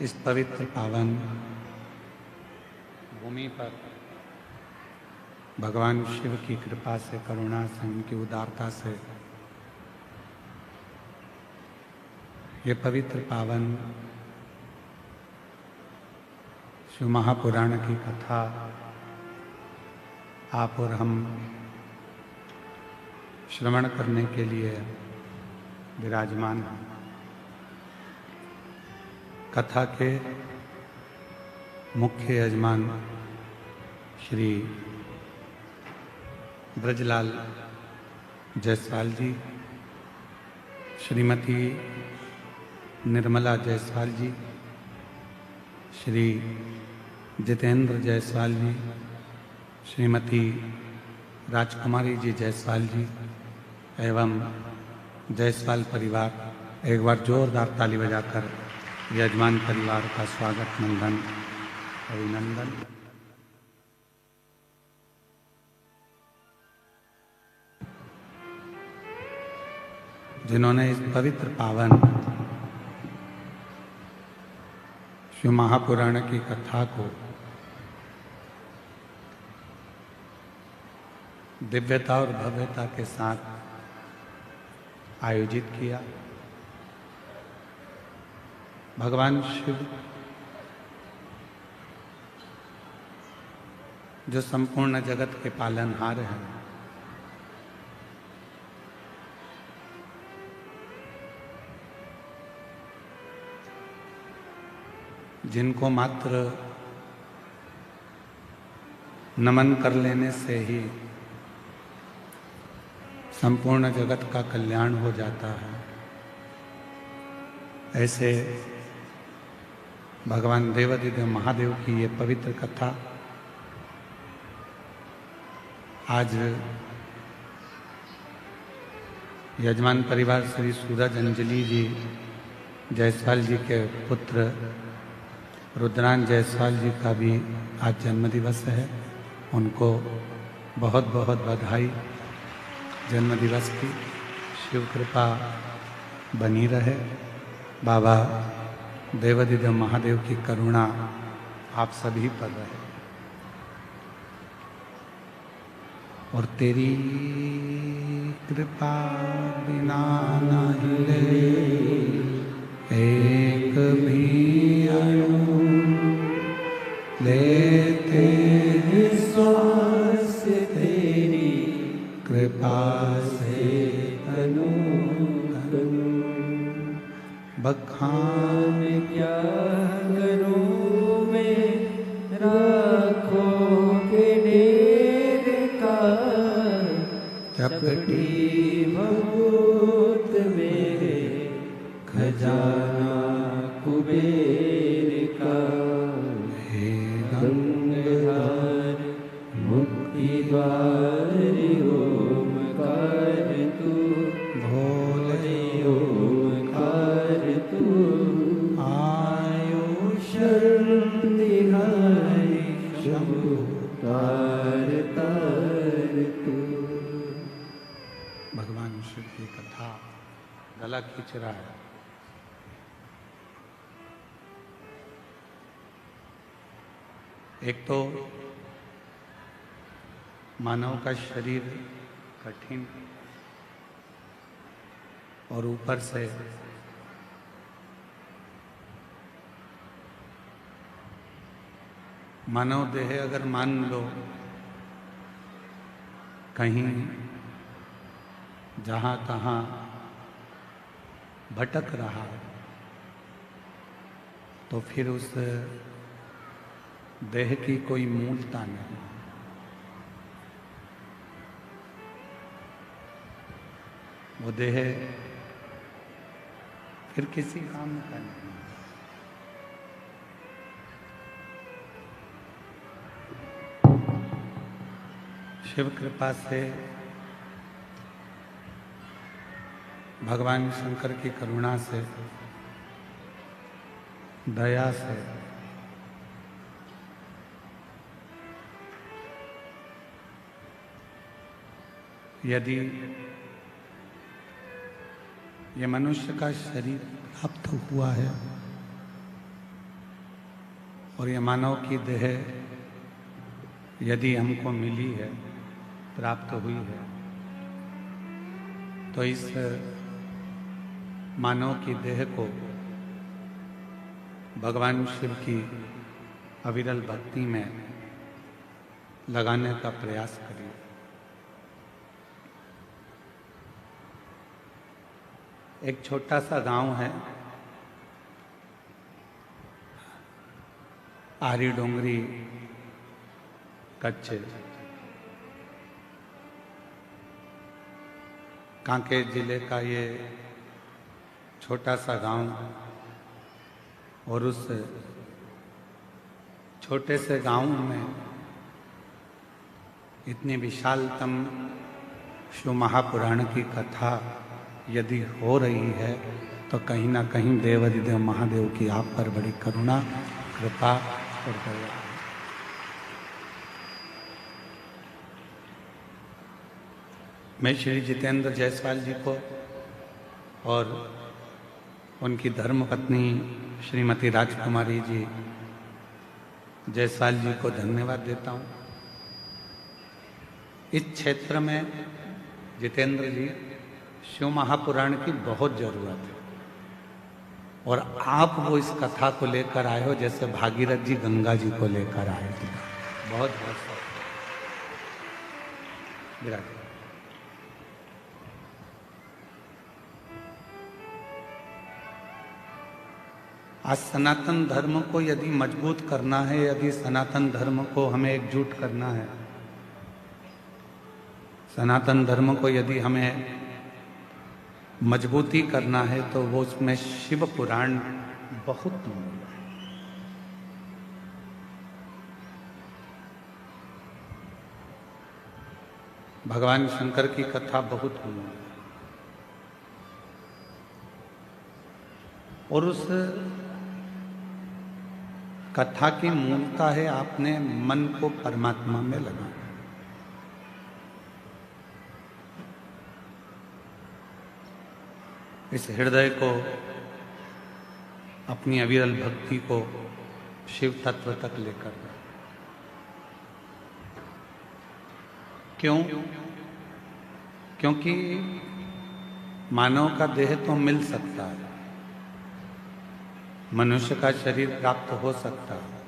इस पवित्र पावन भूमि पर भगवान शिव की कृपा से, करुणा से, उनकी उदारता से ये पवित्र पावन शिव महापुराण की कथा आप और हम श्रवण करने के लिए विराजमान हैं। कथा के मुख्य यजमान श्री ब्रजलाल जायसवाल जी, श्रीमती निर्मला जायसवाल जी, श्री जितेंद्र जायसवाल जी, श्रीमती राजकुमारी जी जायसवाल जी एवं जायसवाल परिवार, एक बार जोरदार ताली बजाकर यजमान परिवार का स्वागत, नंदन, अभिनंदन। जिन्होंने इस पवित्र पावन शिव महापुराण की कथा को दिव्यता और भव्यता के साथ आयोजित किया। भगवान शिव जो संपूर्ण जगत के पालनहार हैं, जिनको मात्र नमन कर लेने से ही संपूर्ण जगत का कल्याण हो जाता है, ऐसे भगवान देवाधिदेव महादेव की ये पवित्र कथा आज यजमान परिवार श्री सूरज अंजलि जी जायसवाल जी के पुत्र रुद्रान जायसवाल जी का भी आज जन्मदिवस है। उनको बहुत बहुत बधाई जन्मदिवस की। शिव कृपा बनी रहे। बाबा देवाधिदेव महादेव की करुणा आप सभी पर रहे। और तेरी कृपा बिना न हिले एक भी अणु, लेते हैं श्वास तेरी कृपा से तनु तनु। बखान क्या करूं मैं राखों के ढेर का, चपटी बहुत मेरे खजाना कुबेर का। हे गंगाधर मुक्ति द्वार ओमकार तू, भोले ओमकार तू। आयो शरण दिहाई शंभु तार तार तू। भगवान शिव की कथा गला खींच रहा है। एक तो मानव का शरीर कठिन और ऊपर से मानव देह अगर मान लो कहीं जहाँ तहाँ भटक रहा है, तो फिर उस देह की कोई मूलता नहीं। वो देह फिर किसी काम का नहीं। शिव कृपा से, भगवान शंकर की करुणा से, दया से यदि ये मनुष्य का शरीर प्राप्त हुआ है और ये मानव की देह यदि हमको मिली है, प्राप्त हुई है, तो इस मानव की देह को भगवान शिव की अविरल भक्ति में लगाने का प्रयास करिए। एक छोटा सा गांव है, आरी डोंगरी कच्छ, कांकेर जिले का ये छोटा सा गांव, और उस छोटे से गांव में इतनी विशालतम शिव महापुराण की कथा यदि हो रही है तो कहीं ना कहीं देवाधिदेव महादेव की आप पर बड़ी करुणा, कृपा और दया है। मैं श्री जितेंद्र जायसवाल जी को और उनकी धर्मपत्नी श्रीमती राजकुमारी जी जायसवाल जी को धन्यवाद देता हूँ। इस क्षेत्र में जितेंद्र जी शिव महापुराण की बहुत जरूरत है, और आप वो इस कथा को लेकर आए हो जैसे भागीरथ जी गंगा जी को लेकर आए थे। बहुत बहुत विराट। आज सनातन धर्म को यदि मजबूत करना है, यदि सनातन धर्म को हमें एकजुट करना है, सनातन धर्म को यदि हमें मजबूती करना है, तो वो उसमें शिव पुराण बहुत मूल्य है। भगवान शंकर की कथा बहुत मूल्य है, और उस कथा की मूलता है आपने मन को परमात्मा में लगाना। इस हृदय को, अपनी अविरल भक्ति को शिव तत्व तक लेकर। क्यों? क्योंकि मानव का देह तो मिल सकता है, मनुष्य का शरीर प्राप्त हो सकता है,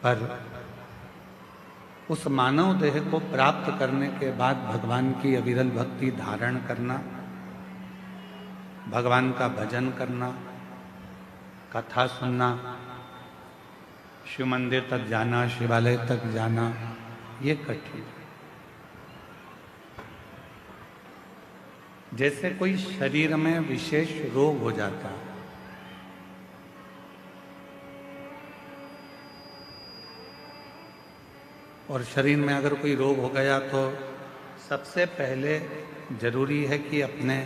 पर उस मानव देह को प्राप्त करने के बाद भगवान की अविरल भक्ति धारण करना, भगवान का भजन करना, कथा सुनना, शिव मंदिर तक जाना, शिवालय तक जाना, ये कठिन है। जैसे कोई शरीर में विशेष रोग हो जाता है, और शरीर में अगर कोई रोग हो गया तो सबसे पहले जरूरी है कि अपने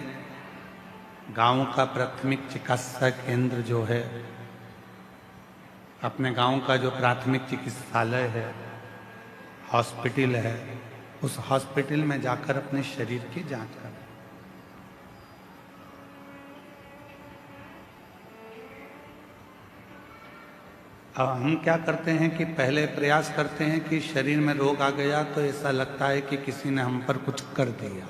गांव का प्राथमिक चिकित्सा केंद्र जो है, अपने गांव का जो प्राथमिक चिकित्सालय है, हॉस्पिटल है, उस हॉस्पिटल में जाकर अपने शरीर की जांच करें। अब हम क्या करते हैं कि पहले प्रयास करते हैं कि शरीर में रोग आ गया तो ऐसा लगता है कि किसी ने हम पर कुछ कर दिया।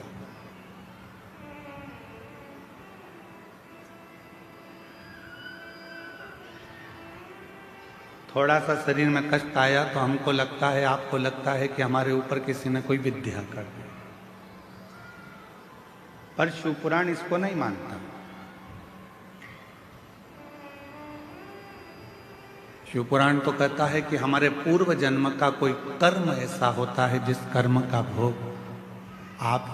थोड़ा सा शरीर में कष्ट आया तो हमको लगता है, आपको लगता है कि हमारे ऊपर किसी ने कोई विद्या कर दी। पर शिव पुराण इसको नहीं मानता। शिव पुराण तो कहता है कि हमारे पूर्व जन्म का कोई कर्म ऐसा होता है जिस कर्म का भोग आप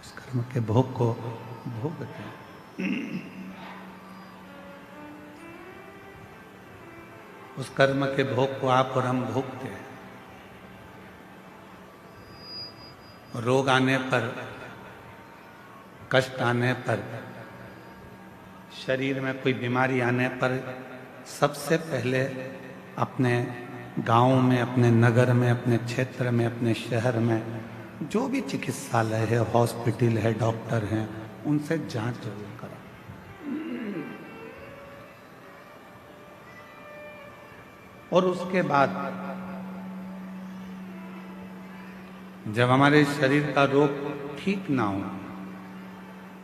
उस कर्म के भोग को भोगते हैं। उस कर्म के भोग को आप और हम भोगते हैं। रोग आने पर, कष्ट आने पर, शरीर में कोई बीमारी आने पर सबसे पहले अपने गांव में, अपने नगर में, अपने क्षेत्र में, अपने शहर में जो भी चिकित्सालय है, हॉस्पिटल है, डॉक्टर हैं, उनसे जांच जरूर करें। और उसके बाद जब हमारे शरीर का रोग ठीक ना हो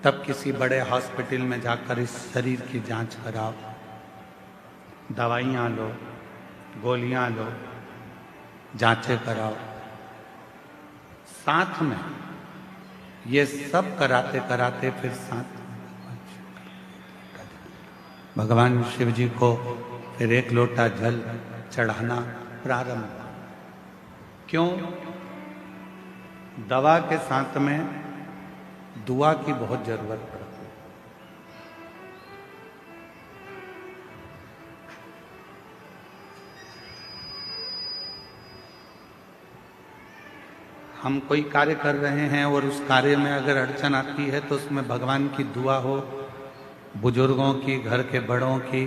तब किसी बड़े हॉस्पिटल में जाकर इस शरीर की जांच कराओ, दवाइयाँ लो, गोलियां लो, जांचें कराओ। साथ में ये सब कराते कराते फिर साथ भगवान शिव जी को फिर एक लोटा जल चढ़ाना प्रारंभ। क्यों? दवा के साथ में दुआ की बहुत जरूरत पड़ती है। हम कोई कार्य कर रहे हैं और उस कार्य में अगर अड़चन आती है तो उसमें भगवान की दुआ हो, बुजुर्गों की, घर के बड़ों की,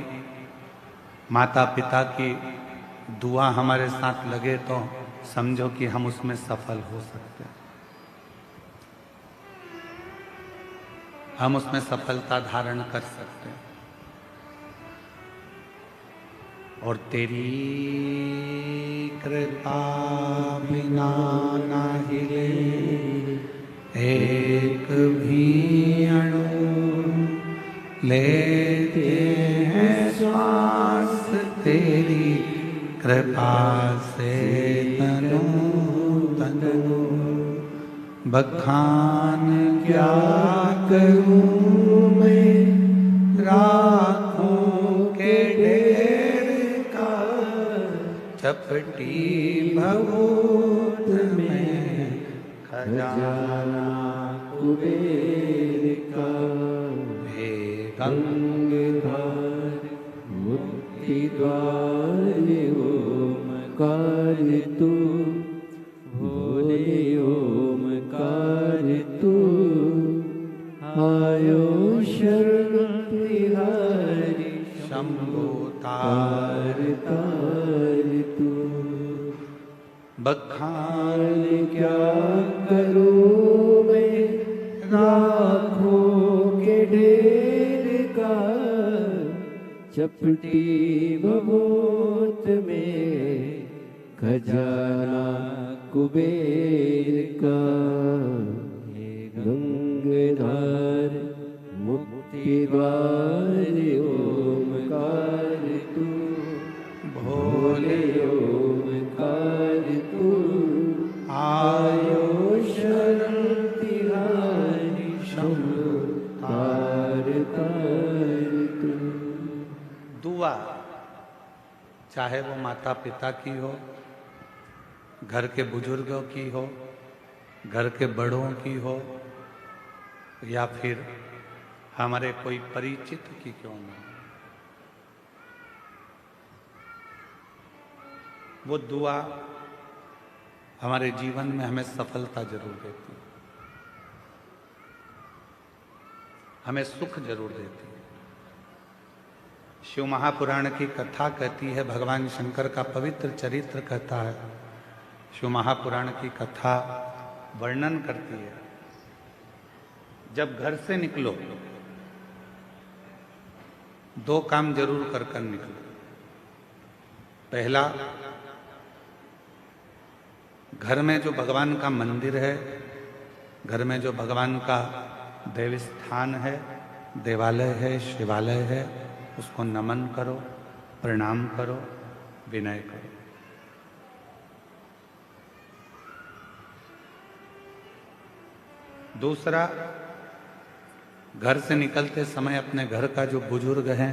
माता पिता की दुआ हमारे साथ लगे तो समझो कि हम उसमें सफल हो सकते हैं, हम उसमें सफलता धारण कर सकते हैं। और तेरी कृपा बिना ना हिले एक भी अणु, लेते हैं श्वास तेरी कृपा से तनु तनु। बखान क्या करूं मैं राखों के ढेर का, चपटी भगोत में खजाना कुबेर का। हे गंगाधर मुक्ति द्वार ओमकार तू, भोले ओमकार तू, आयो शरण तिहारी शंभो तार तार तू। बखान क्या करूं मैं राखों के ढेर का, चपटी भभूत में खजाना कुबेर का। हे गंगाधर मुक्ति द्वार ओमकार तू, भोले ओमकार तू, आयो शरण तिहारी शंभो तार तार तू। दुआ चाहे वो माता पिता की हो, घर के बुजुर्गों की हो, घर के बड़ों की हो, या फिर हमारे कोई परिचित की क्यों ना, वो दुआ हमारे जीवन में हमें सफलता जरूर देती है, हमें सुख जरूर देती है। शिव महापुराण की कथा कहती है, भगवान शंकर का पवित्र चरित्र कहता है, शिव महापुराण की कथा वर्णन करती है, जब घर से निकलो दो काम जरूर कर कर निकलो। पहला, घर में जो भगवान का मंदिर है, घर में जो भगवान का देव स्थान है, देवालय है, शिवालय है, उसको नमन करो, प्रणाम करो, विनय करो। दूसरा, घर से निकलते समय अपने घर का जो बुजुर्ग हैं,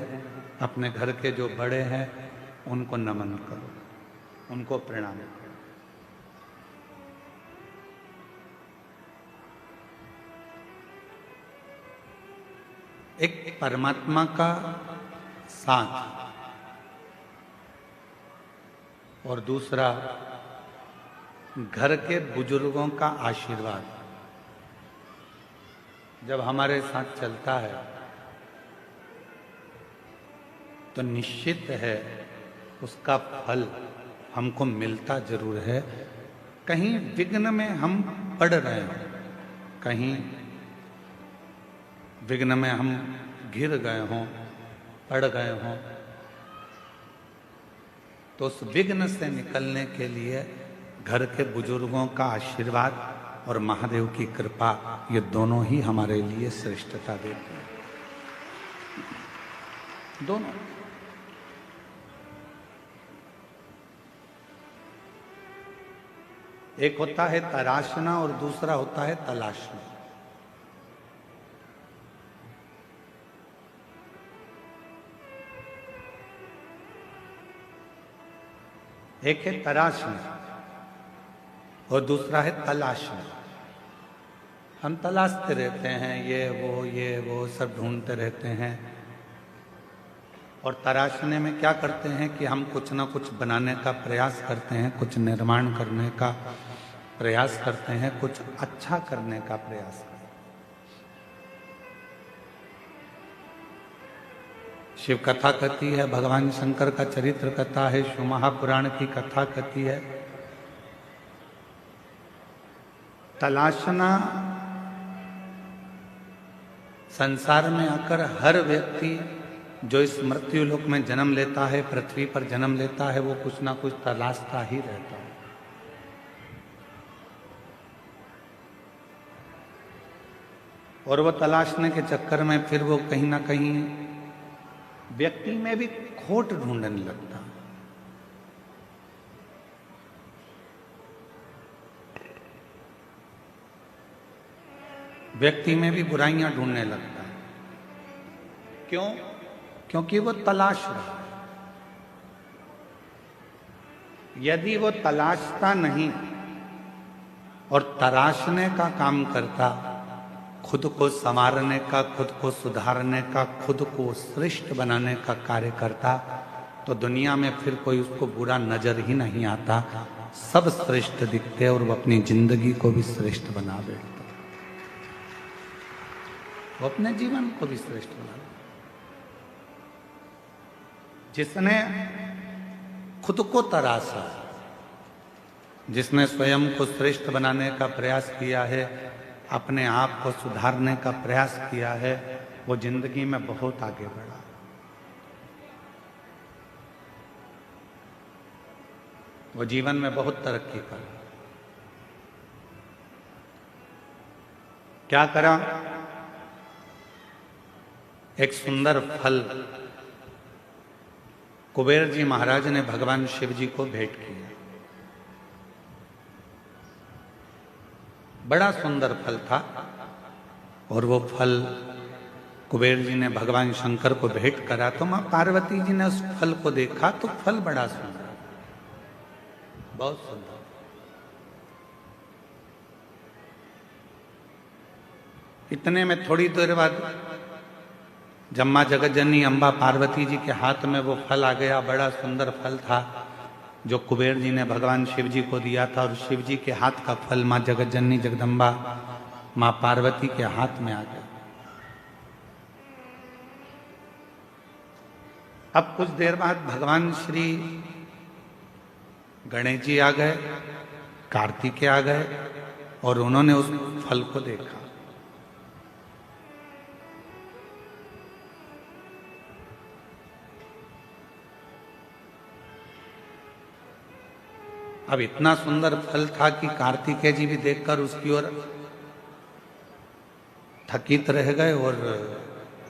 अपने घर के जो बड़े हैं, उनको नमन करो, उनको प्रणाम करो। एक परमात्मा का साथ और दूसरा घर के बुजुर्गों का आशीर्वाद जब हमारे साथ चलता है तो निश्चित है उसका फल हमको मिलता जरूर है। कहीं विघ्न में हम पड़ रहे हैं, कहीं विघ्न में हम गिर गए हों, पड़ गए हों, तो उस विघ्न से निकलने के लिए घर के बुजुर्गों का आशीर्वाद और महादेव की कृपा, ये दोनों ही हमारे लिए श्रेष्ठता देते हैं। दोनों। एक होता है तराशना और दूसरा होता है तलाशना। एक है तराशना और दूसरा है तलाशना। हम तलाशते रहते हैं, ये वो सब ढूंढते रहते हैं। और तराशने में क्या करते हैं कि हम कुछ ना कुछ बनाने का प्रयास करते हैं, कुछ निर्माण करने का प्रयास करते हैं, कुछ अच्छा करने का प्रयास करते हैं। शिव कथा कहती है, भगवान शंकर का चरित्र कथा है, शिव महापुराण की कथा कहती है। तलाशना संसार में आकर हर व्यक्ति जो इस मृत्यु लोक में जन्म लेता है, पृथ्वी पर जन्म लेता है, वो कुछ ना कुछ तलाशता ही रहता है। और वो तलाशने के चक्कर में फिर वो कहीं ना कहीं व्यक्ति में भी खोट ढूंढने लगता है। व्यक्ति में भी बुराइयां ढूंढने लगता है। क्यों? क्योंकि वो तलाश रहा है। यदि वो तलाशता नहीं और तराशने का काम करता, खुद को संवारने का, खुद को सुधारने का, खुद को श्रेष्ठ बनाने का कार्य करता, तो दुनिया में फिर कोई उसको बुरा नजर ही नहीं आता। सब श्रेष्ठ दिखते और वो अपनी जिंदगी को भी श्रेष्ठ बना बैठता। वो अपने जीवन को भी श्रेष्ठ बना। जिसने खुद को तराशा, जिसने स्वयं को श्रेष्ठ बनाने का प्रयास किया है, अपने आप को सुधारने का प्रयास किया है, वो जिंदगी में बहुत आगे बढ़ा। वो जीवन में बहुत तरक्की कर। क्या करा? एक सुंदर फल कुबेर जी महाराज ने भगवान शिव जी को भेंट किया। बड़ा सुंदर फल था और वो फल कुबेर जी ने भगवान शंकर को भेंट करा। तो मां पार्वती जी ने उस फल को देखा तो फल बड़ा सुंदर, बहुत सुंदर। इतने में थोड़ी देर बाद जब मां जगतजननी अम्बा पार्वती जी के हाथ में वो फल आ गया। बड़ा सुंदर फल था जो कुबेर जी ने भगवान शिव जी को दिया था, और शिव जी के हाथ का फल मां जगतजननी जगदम्बा मां पार्वती के हाथ में आ गया। अब कुछ देर बाद भगवान श्री गणेश जी आ गए, कार्तिकेय आ गए और उन्होंने उस फल को देखा। अब इतना सुंदर फल था कि कार्तिकेय जी भी देखकर उसकी ओर थकित रह गए और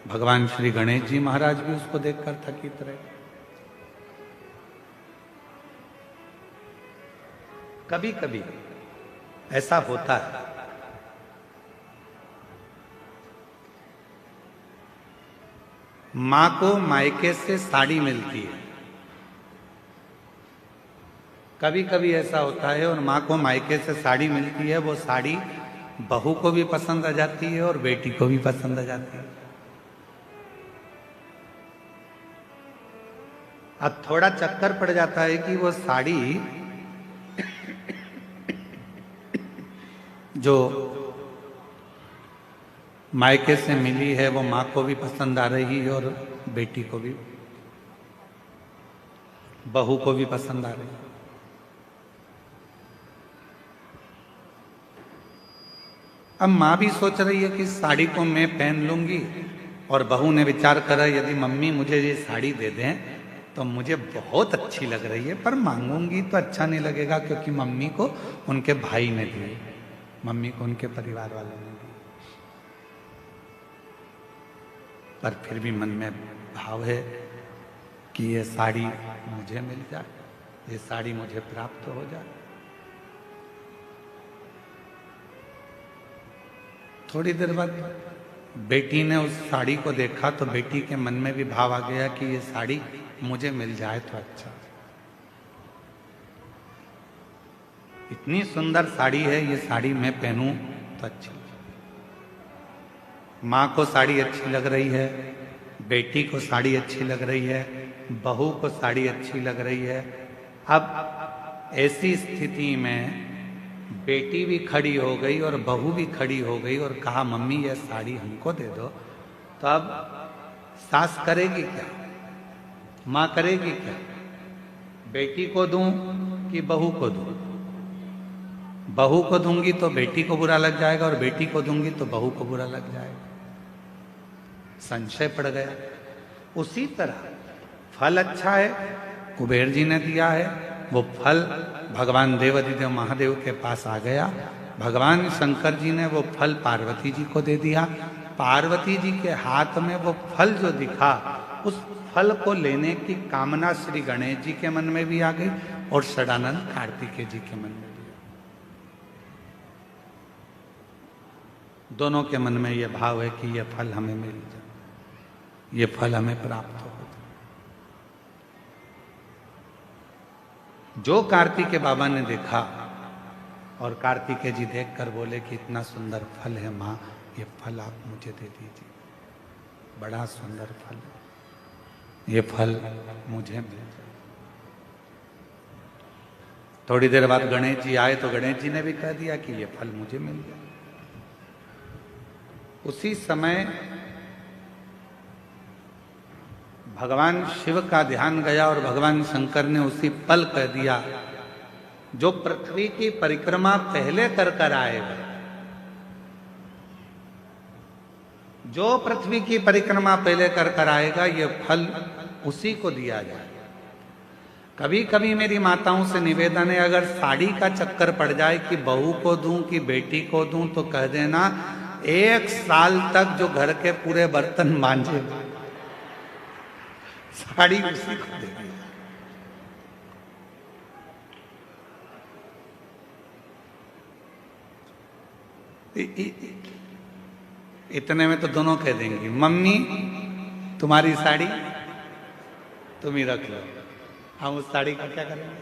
भगवान श्री गणेश जी महाराज भी उसको देखकर थकित रहे। कभी कभी ऐसा होता है, मां को मायके से साड़ी मिलती है। कभी कभी ऐसा होता है और मां को मायके से साड़ी मिलती है, वो साड़ी बहू को भी पसंद आ जाती है और बेटी को भी पसंद आ जाती है। अब थोड़ा चक्कर पड़ जाता है कि वो साड़ी जो मायके से मिली है वो मां को भी पसंद आ रही है और बेटी को भी, बहू को भी पसंद आ रही है। अब मां भी सोच रही है कि साड़ी को मैं पहन लूंगी, और बहू ने विचार करा यदि मम्मी मुझे ये साड़ी दे दें तो मुझे बहुत अच्छी लग रही है, पर मांगूंगी तो अच्छा नहीं लगेगा, क्योंकि मम्मी को उनके भाई ने दी, मम्मी को उनके परिवार वालों ने दी। पर फिर भी मन में भाव है कि ये साड़ी मुझे मिल जाए, ये साड़ी मुझे प्राप्त हो जाए। थोड़ी देर बाद बेटी ने उस साड़ी को देखा तो बेटी के मन में भी भाव आ गया कि ये साड़ी मुझे मिल जाए तो अच्छा। इतनी सुंदर साड़ी है, ये साड़ी मैं पहनूं तो अच्छी। माँ को साड़ी अच्छी लग रही है, बेटी को साड़ी अच्छी लग रही है, बहू को साड़ी अच्छी लग रही है। अब ऐसी स्थिति में बेटी भी खड़ी हो गई और बहू भी खड़ी हो गई और कहा मम्मी ये साड़ी हमको दे दो। तो अब सास करेगी क्या, माँ करेगी क्या? बेटी को दूं कि बहू को दूं? बहू को दूंगी तो बेटी को बुरा लग जाएगा और बेटी को दूंगी तो बहू को बुरा लग जाएगा। संशय पड़ गया। उसी तरह फल अच्छा है, कुबेर जी ने दिया है, वो फल भगवान देवाधिदेव महादेव के पास आ गया। भगवान शंकर जी ने वो फल पार्वती जी को दे दिया। पार्वती जी के हाथ में वो फल जो दिखा, उस फल को लेने की कामना श्री गणेश जी के मन में भी आ गई और षडानंद कार्तिकेय जी के मन में भी। दोनों के मन में ये भाव है कि ये फल हमें मिल जाए, ये फल हमें प्राप्त हो। जो कार्तिकेय बाबा ने देखा और कार्तिकेय जी देखकर बोले कि इतना सुंदर फल है माँ, ये फल आप मुझे दे दीजिए, बड़ा सुंदर फल है, ये फल मुझे मिल जाए। थोड़ी देर बाद गणेश जी आए तो गणेश जी ने भी कह दिया कि ये फल मुझे मिल जाए। उसी समय भगवान शिव का ध्यान गया और भगवान शंकर ने उसी पल कह दिया, जो पृथ्वी की परिक्रमा पहले कर आएगा, जो पृथ्वी की परिक्रमा पहले कर आएगा, ये फल उसी को दिया जाए। कभी कभी मेरी माताओं से निवेदन है, अगर साड़ी का चक्कर पड़ जाए कि बहू को दूं कि बेटी को दूं, तो कह देना 1 साल तक जो घर के पूरे बर्तन मांजे साड़ी उसी को देगी। इतने में तो दोनों कह देंगी मम्मी तुम्हारी साड़ी तुम ही रख लो, हम उस साड़ी का क्या करेंगे?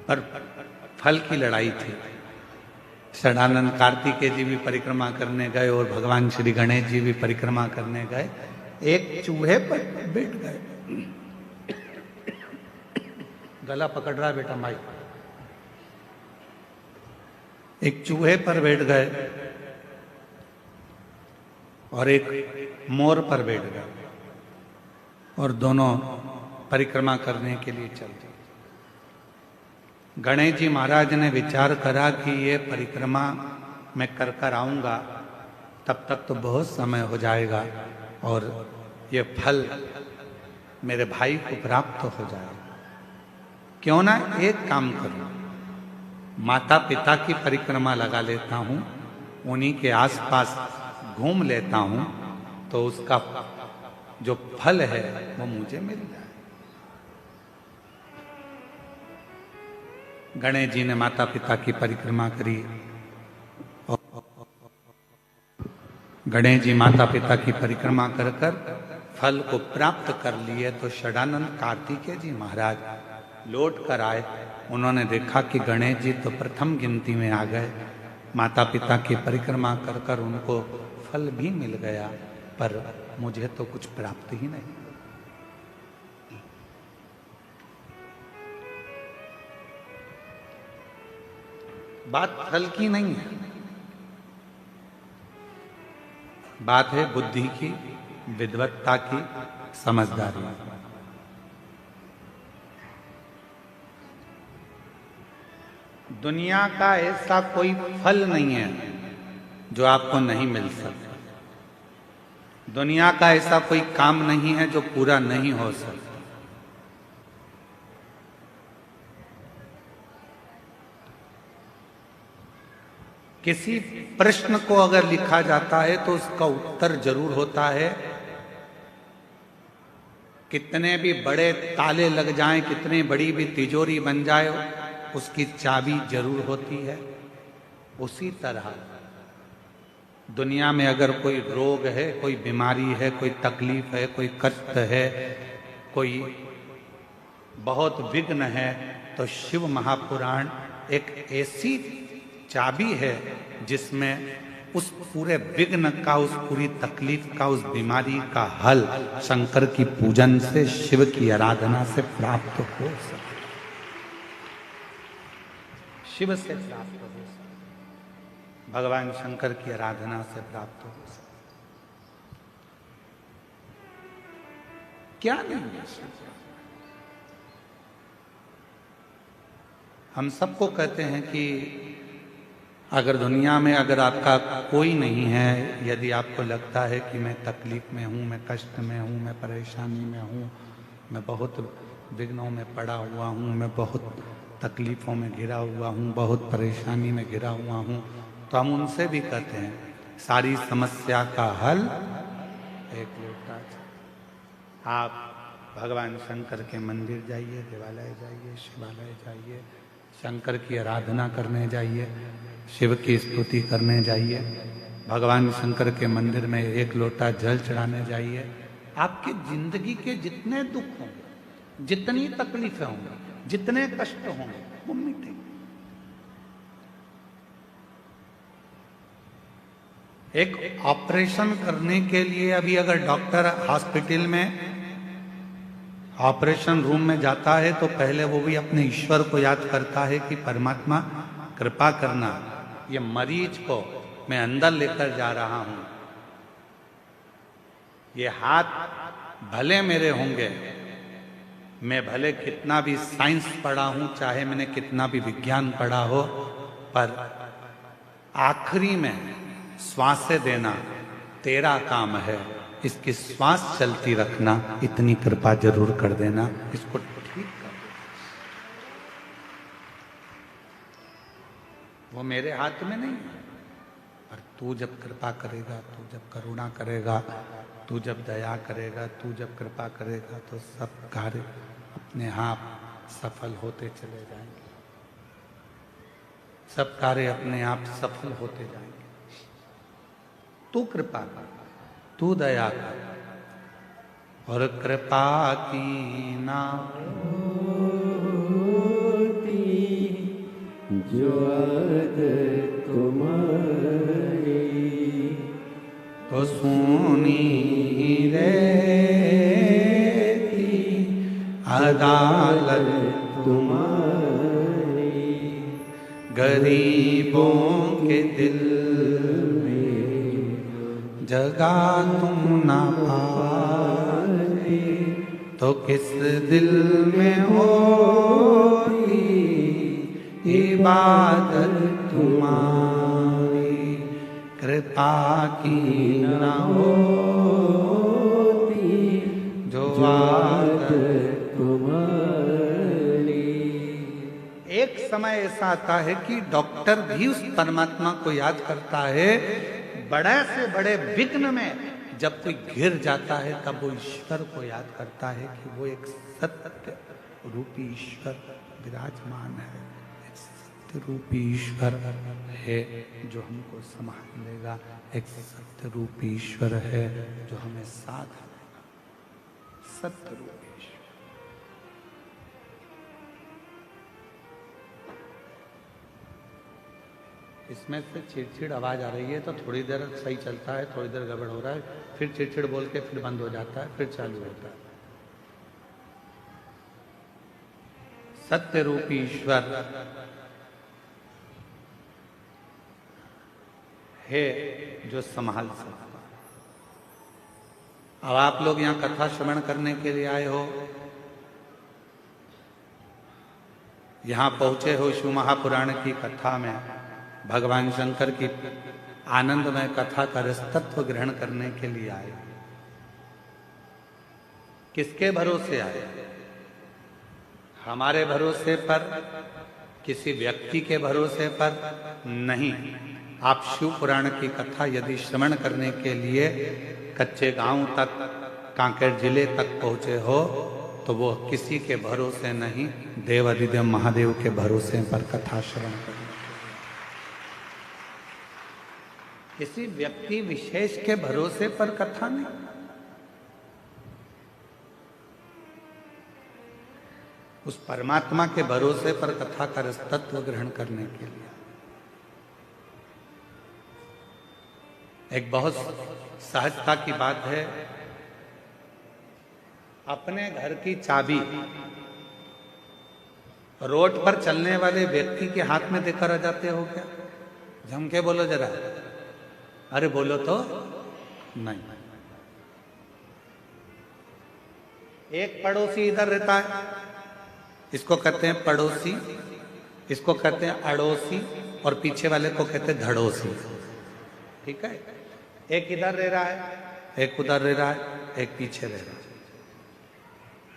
पर फल की लड़ाई थी। षडानंद कार्तिकेय जी भी परिक्रमा करने गए और भगवान श्री गणेश जी भी परिक्रमा करने गए। एक चूहे पर बैठ गए, गला पकड़ रहा है बेटा भाई। एक चूहे पर बैठ गए और एक मोर पर बैठ गए और दोनों परिक्रमा करने के लिए चल दिए। गणेश जी महाराज ने विचार करा कि ये परिक्रमा मैं कर आऊंगा, तब तक तो बहुत समय हो जाएगा और ये फल मेरे भाई को प्राप्त हो जाएगा। क्यों ना एक काम करूं, माता पिता की परिक्रमा लगा लेता हूं, उन्हीं के आसपास घूम लेता हूं, तो उसका जो फल है वो मुझे मिल जाए। गणेश जी ने माता पिता की परिक्रमा करी। गणेश जी माता पिता की परिक्रमा कर फल को प्राप्त कर लिए। तो षडानंद कार्तिकेय जी महाराज लौट कर आए। उन्होंने देखा कि गणेश जी तो प्रथम गिनती में आ गए। माता पिता की परिक्रमा कर उनको फल भी मिल गया, पर मुझे तो कुछ प्राप्त ही नहीं। बात फल की नहीं है, बात है बुद्धि की, विद्वत्ता की, समझदारी। दुनिया का ऐसा कोई फल नहीं है जो आपको नहीं मिल सकता। दुनिया का ऐसा कोई काम नहीं है जो पूरा नहीं हो सकता। किसी प्रश्न को अगर लिखा जाता है तो उसका उत्तर जरूर होता है। कितने भी बड़े ताले लग जाएं, कितनी बड़ी भी तिजोरी बन जाए, उसकी चाबी जरूर होती है। उसी तरह दुनिया में अगर कोई रोग है, कोई बीमारी है, कोई तकलीफ है, कोई कष्ट है, कोई बहुत विघ्न है, तो शिव महापुराण एक ऐसी चाबी है जिसमें उस पूरे विघ्न का, उस पूरी तकलीफ का, उस बीमारी का हल शंकर की पूजन से, शिव की आराधना से प्राप्त हो सके। शिव से प्राप्त हो सके, भगवान शंकर की आराधना से प्राप्त हो सके। क्या नहीं है? हम सबको कहते हैं कि अगर दुनिया में अगर आपका कोई नहीं है, यदि आपको लगता है कि मैं तकलीफ में हूँ, मैं कष्ट में हूँ, मैं परेशानी में हूँ, मैं बहुत विघ्नों में पड़ा हुआ हूँ, मैं बहुत तकलीफ़ों में घिरा हुआ हूँ, बहुत परेशानी में घिरा हुआ हूँ, तो हम उनसे भी कहते हैं सारी समस्या का हल एक लोटा। आप भगवान शंकर के मंदिर जाइए, देवालय जाइए, शिवालय जाइए, शंकर की आराधना करने जाइए, शिव की स्तुति करने जाइए, भगवान शंकर के मंदिर में एक लोटा जल चढ़ाने जाइए। आपकी जिंदगी के जितने दुख होंगे, जितनी तकलीफें होंगी, जितने कष्ट होंगे, वो मिटेंगे। एक ऑपरेशन करने के लिए अभी अगर डॉक्टर हॉस्पिटल में ऑपरेशन रूम में जाता है तो पहले वो भी अपने ईश्वर को याद करता है कि परमात्मा कृपा करना, ये मरीज को मैं अंदर लेकर जा रहा हूं, ये हाथ भले मेरे होंगे, मैं भले कितना भी साइंस पढ़ा हूं, चाहे मैंने कितना भी विज्ञान पढ़ा हो, पर आखिरी में श्वासें देना तेरा काम है, इसकी श्वास चलती रखना, इतनी कृपा जरूर कर देना, इसको ठीक कर देना। वो मेरे हाथ में नहीं है, पर तू जब कृपा करेगा, तू जब करुणा करेगा, तू जब दया करेगा, तू जब कृपा करेगा, तो सब कार्य अपने आप सफल होते चले जाएंगे। सब कार्य अपने आप सफल होते जाएंगे। तू कृपा कर, तू दया कर, और कृपा की ना होती जो आदत तुम्हारी, तो सुनी रहती अदालत तुम्हारी, गरीबों के दिल जगा तुम ना पाए, तो किस दिल में होती इबादत तुम्हारी, कृपा की ना होती जो आदत तुम्हारी। एक समय ऐसा आता है कि डॉक्टर भी उस परमात्मा को याद करता है। बड़े से बड़े विघ्न में जब कोई घिर जाता है, तब वो ईश्वर को याद करता है कि वो एक सत्य रूपी ईश्वर विराजमान है, एक सत्य रूपी ईश्वर है जो हमको संभाल लेगा, एक सत्य रूपी ईश्वर है जो हमें साथ देगा, सत्य रूपी ईश्वर। इसमें से चिड़चिड़ आवाज आ रही है, तो थोड़ी देर सही चलता है, थोड़ी देर गड़बड़ हो रहा है, फिर चिड़चिड़ बोल के फिर बंद हो जाता है, फिर चालू होता है। सत्य रूपी ईश्वर है जो संभाल सकता। अब आप लोग यहाँ कथा श्रवण करने के लिए आए हो, यहाँ पहुंचे हो शिव महापुराण की कथा में, भगवान शंकर की आनंदमय कथा का रस तत्व ग्रहण करने के लिए आए। किसके भरोसे आए? हमारे भरोसे पर, किसी व्यक्ति के भरोसे पर नहीं। आप शिव पुराण की कथा यदि श्रवण करने के लिए कच्चे गांव तक, कांकेर जिले तक पहुंचे हो, तो वो किसी के भरोसे नहीं, देवाधिदेव महादेव के भरोसे पर कथा श्रवण करने, किसी व्यक्ति विशेष के भरोसे पर कथा नहीं। उस परमात्मा के भरोसे पर कथा का रस तत्व ग्रहण करने के लिए। एक बहुत सहजता की बात है, अपने घर की चाबी रोड पर चलने वाले व्यक्ति के हाथ में देकर आ जाते हो क्या? जम के बोलो जरा, अरे बोलो तो नहीं। एक पड़ोसी इधर रहता है, इसको कहते हैं पड़ोसी, इसको कहते हैं अड़ोसी, और पीछे वाले को कहते हैं धड़ोसी। ठीक है, एक इधर रह रहा है, एक उधर रह रहा है, एक पीछे रह रहा है।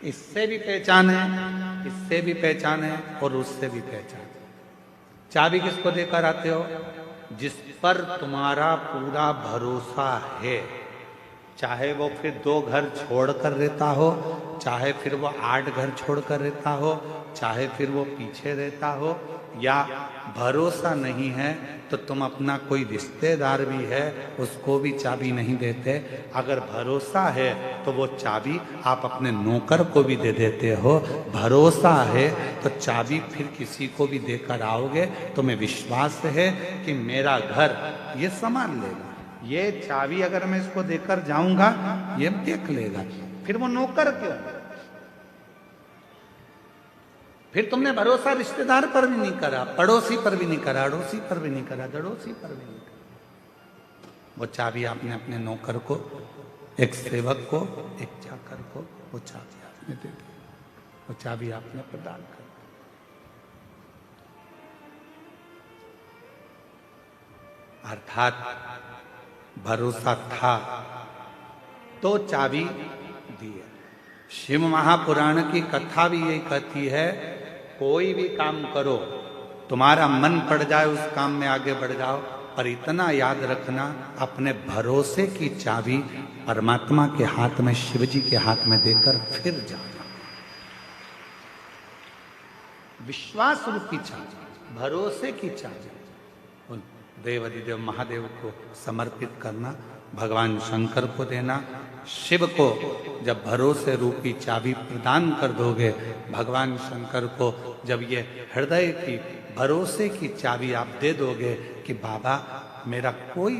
इससे भी पहचान है, इससे भी पहचान है, और उससे भी पहचान। चाबी किसको देकर आते हो? जिस पर तुम्हारा पूरा भरोसा है, चाहे वो फिर 2 घर छोड़कर रहता हो, चाहे फिर वो 8 घर छोड़कर रहता हो, चाहे फिर वो पीछे रहता हो, या भरोसा नहीं है तो तुम अपना कोई रिश्तेदार भी है उसको भी चाबी नहीं देते। अगर भरोसा है तो वो चाबी आप अपने नौकर को भी दे देते हो। भरोसा है तो चाबी फिर किसी को भी देकर आओगे, तुम्हें विश्वास है कि मेरा घर ये संभाल लेगा, ये चाबी अगर मैं इसको देकर जाऊंगा ये देख लेगा। फिर वो नौकर क्यों? फिर तुमने भरोसा रिश्तेदार पर भी नहीं करा, पड़ोसी पर भी नहीं करा, अड़ोसी पर भी नहीं करा, जड़ोसी पर भी नहीं करा। वो चाबी आपने अपने नौकर को, एक सेवक को, एक चाकर को वो चाबी आपने दे दी, वो चाबी आपने प्रदान कर दी। अर्थात भरोसा था तो चाबी दी है। शिव महापुराण की कथा भी यही कहती है, कोई भी काम करो, तुम्हारा मन पड़ जाए उस काम में आगे बढ़ जाओ, पर इतना याद रखना अपने भरोसे की चाबी परमात्मा के हाथ में, शिव जी के हाथ में देकर फिर जाना। विश्वास रूपी चाबी, भरोसे की चाबी उन देवाधिदेव महादेव को समर्पित करना, भगवान शंकर को देना। शिव को जब भरोसे रूपी चाबी प्रदान कर दोगे, भगवान शंकर को जब ये हृदय की भरोसे की चाबी आप दे दोगे कि बाबा मेरा कोई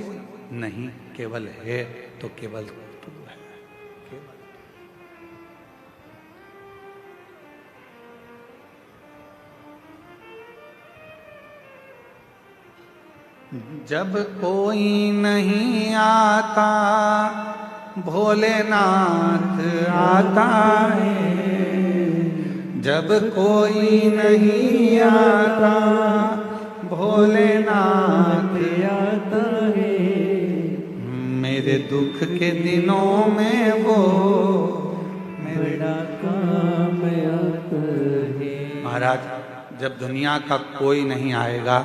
नहीं, केवल है तो केवल तू है, केवल। जब कोई नहीं आता भोलेनाथ आता है, जब कोई नहीं आता भोलेनाथ आता है, मेरे दुख के दिनों में वो मेरा काम आता है। महाराज, जब दुनिया का कोई नहीं आएगा,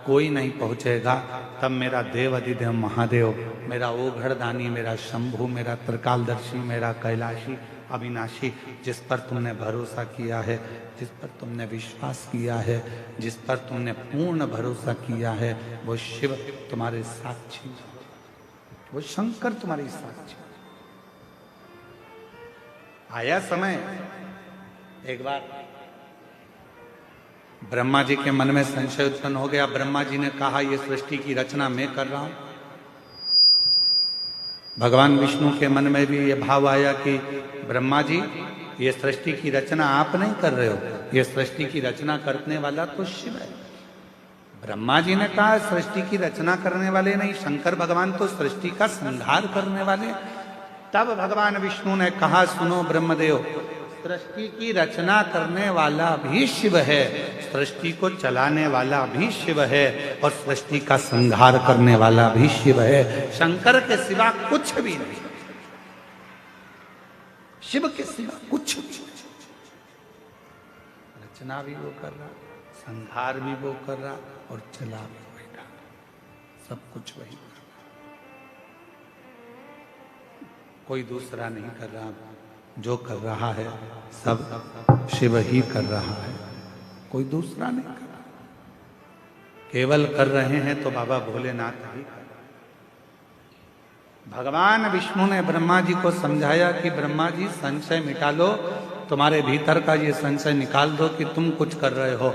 कोई नहीं पहुंचेगा, तब मेरा देवाधिदेव महादेव, मेरा ओघड़दानी, मेरा शंभु, मेरा त्रिकालदर्शी, मेरा कैलाशी अविनाशी, जिस पर तुमने भरोसा किया है, जिस पर तुमने विश्वास किया है, जिस पर तुमने पूर्ण भरोसा किया है, वो शिव तुम्हारे साक्षी, वो शंकर तुम्हारी साक्षी। आया समय, एक बार ब्रह्मा जी के मन में संशय उत्पन्न हो गया। ब्रह्मा जी ने कहा, ये सृष्टि की रचना मैं कर रहा हूं। भगवान विष्णु के मन में भी ये भाव आया कि ब्रह्मा जी, ये सृष्टि की रचना आप नहीं कर रहे हो, ये सृष्टि की रचना करने वाला तो शिव है। ब्रह्मा जी ने कहा सृष्टि की रचना करने वाले नहीं, शंकर भगवान तो सृष्टि का संहार करने वाले। तब भगवान विष्णु ने कहा, सुनो ब्रह्मदेव, सृष्टि की रचना करने वाला भी शिव है, सृष्टि को चलाने वाला भी शिव है, और सृष्टि का संहार करने वाला भी शिव है। शंकर के सिवा कुछ भी नहीं, शिव के सिवा कुछ भी नहीं। रचना भी वो कर रहा, संहार भी वो कर रहा, और चला भी वही रहा, सब कुछ वही कर रहा, कोई दूसरा नहीं कर रहा। जो कर रहा है सब शिव ही कर रहा है, कोई दूसरा नहीं कर रहा। केवल कर रहे हैं तो बाबा भोलेनाथ ही कर रहे हैं। भगवान विष्णु ने ब्रह्मा जी को समझाया कि ब्रह्मा जी संशय मिटा लो, तुम्हारे भीतर का ये संशय निकाल दो कि तुम कुछ कर रहे हो।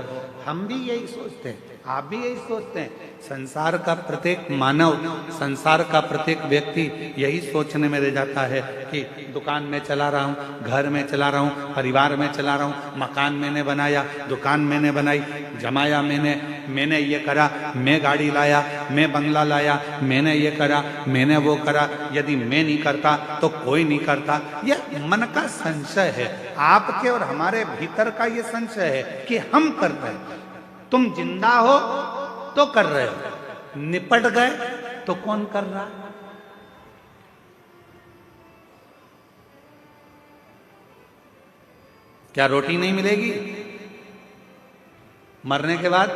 हम भी यही सोचते हैं, आप भी यही सोचते हैं। संसार का प्रत्येक मानव, संसार का प्रत्येक व्यक्ति यही सोचने में रह जाता है कि दुकान में चला रहा हूँ, घर में चला रहा हूँ, परिवार में चला रहा हूँ, मकान मैंने बनाया, दुकान मैंने बनाई, जमाया मैंने ये करा, मैं गाड़ी लाया, मैं बंगला लाया, मैंने ये करा, मैंने वो करा। यदि मैं नहीं करता तो कोई नहीं करता। यह मन का संशय है, आपके और हमारे भीतर का ये संशय है कि हम कर रहे हैं। तुम जिंदा हो तो कर रहे हो, निपट गए तो कौन कर रहा? क्या रोटी नहीं मिलेगी मरने के बाद?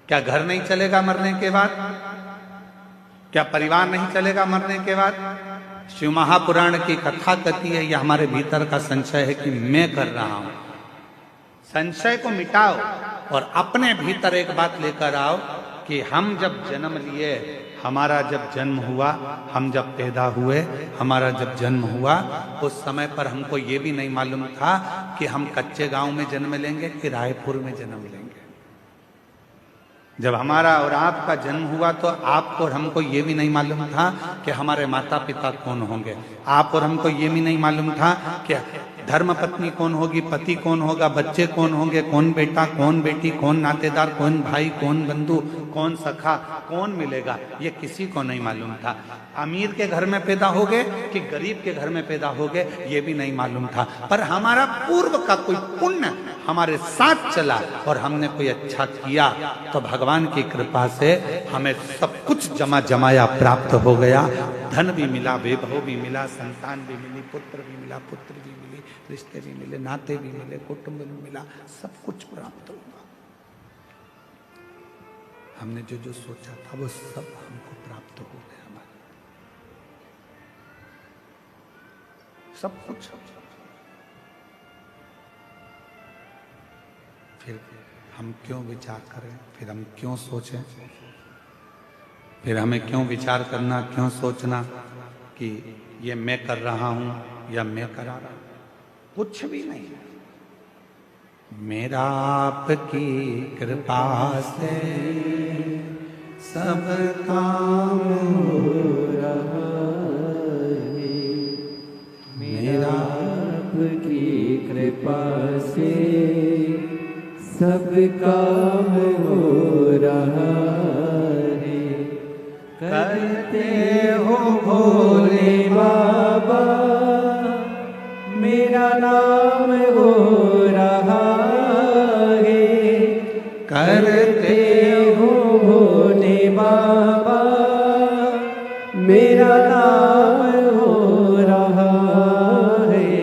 क्या घर नहीं चलेगा मरने के बाद? क्या परिवार नहीं चलेगा मरने के बाद? शिव महापुराण की कथा कहती है, यह हमारे भीतर का संशय है कि मैं कर रहा हूं। संशय को मिटाओ और अपने भीतर एक बात लेकर आओ कि हम जब जन्म लिए, हमारा जब जन्म हुआ, हम जब पैदा हुए, हमारा जब जन्म हुआ, उस समय पर हमको ये भी नहीं मालूम था कि हम कच्चे गांव में जन्म लेंगे कि रायपुर में जन्म लेंगे। जब हमारा और आपका जन्म हुआ तो आपको और हमको ये भी नहीं मालूम था कि हमारे माता पिता कौन होंगे। आप और हमको ये भी नहीं मालूम था कि धर्म पत्नी कौन होगी, पति कौन होगा, बच्चे कौन होंगे, कौन बेटा, कौन बेटी, कौन नातेदार, कौन भाई, कौन बंधु, कौन सखा, कौन मिलेगा, ये किसी को नहीं मालूम था। अमीर के घर में पैदा हो गए कि गरीब के घर में पैदा हो गए, ये भी नहीं मालूम था। पर हमारा पूर्व का कोई पुण्य हमारे साथ चला और हमने कोई अच्छा किया तो भगवान की कृपा से हमें सब कुछ जमाया प्राप्त हो गया। धन भी मिला, वैभव भी मिला, संतान भी मिली, पुत्र भी मिला, पुत्र भी मिली, रिश्ते भी मिले, नाते भी मिले, कुटुंब भी मिला, सब कुछ प्राप्त हुआ। हमने जो जो सोचा था वो सब हमको प्राप्त हो गया, हमारे सब कुछ। फिर हम क्यों विचार करें, फिर हम क्यों सोचें, फिर हमें क्यों विचार करना, क्यों सोचना कि ये मैं कर रहा हूं या मैं करा रहा हूं? कुछ भी नहीं। मेरा आपकी कृपा से सब काम हो रहा है, मेरा आपकी कृपा से सब काम हो रहा है। करते हो भोले बाबा, मेरा नाम हो रहा है। करते हो भोले बाबा, मेरा नाम हो रहा है।